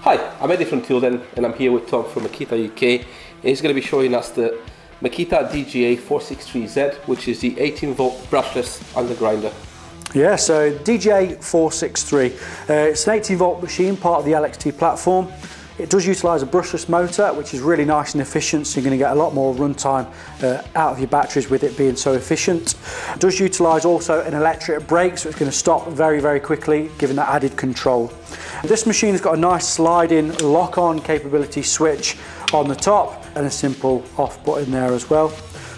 Hi, I'm Eddie from Toolden and I'm here with Tom from Makita UK, and he's going to be showing us the Makita DGA463Z, which is the 18 volt brushless under grinder. Yeah, so DGA463, it's an 18 volt machine, part of the LXT platform. It does utilise a brushless motor, which is really nice and efficient, so you're going to get a lot more runtime out of your batteries with it being so efficient. It does utilise also an electric brake, so it's going to stop very, very quickly, giving that added control. This machine has got a nice sliding lock-on capability switch on the top and a simple off button there as well.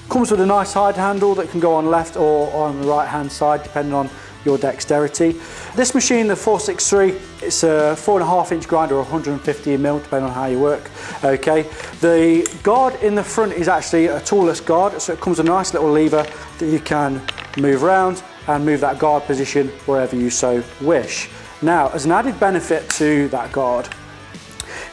Comes with a nice side handle that can go on left or on the right hand side depending on your dexterity. This machine, the 463, it's a 4.5 inch grinder or 150mm depending on how you work. Okay, the guard in the front is actually a toolless guard, so it comes with a nice little lever that you can move around and move that guard position wherever you so wish. Now, as an added benefit to that guard,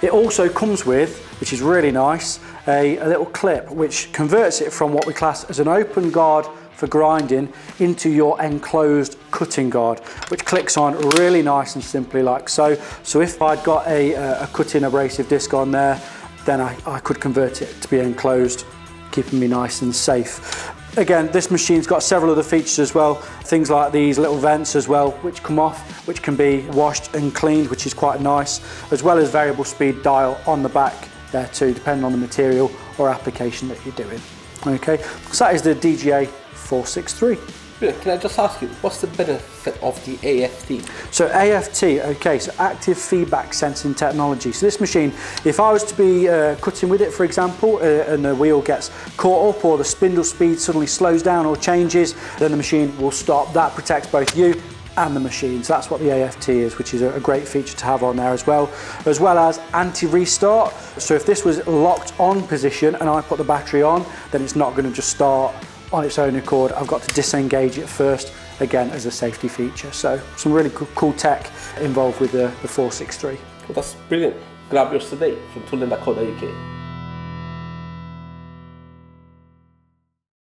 it also comes with, which is really nice, a little clip which converts it from what we class as an open guard for grinding into your enclosed cutting guard, which clicks on really nice and simply like so. So if I'd got a cutting abrasive disc on there, then I could convert it to be enclosed, keeping me nice and safe. Again, this machine's got several other features as well, things like these little vents as well, which come off, which can be washed and cleaned, which is quite nice, as well as variable speed dial on the back there too, depending on the material or application that you're doing. Okay, so that is the DGA463. Can I just ask you, what's the benefit of the AFT? So AFT, okay, so active feedback sensing technology. So this machine, if I was to be cutting with it, for example, and the wheel gets caught up or the spindle speed suddenly slows down or changes, then the machine will stop. That protects both you and the machine. So that's what the AFT is, which is a great feature to have on there as well as anti-restart. So if this was locked on position and I put the battery on, then it's not going to just start on its own accord. I've got to disengage it first, again as a safety feature. So some really cool tech involved with the 463. Well, that's brilliant. Grab yours today from Toolden.co.uk.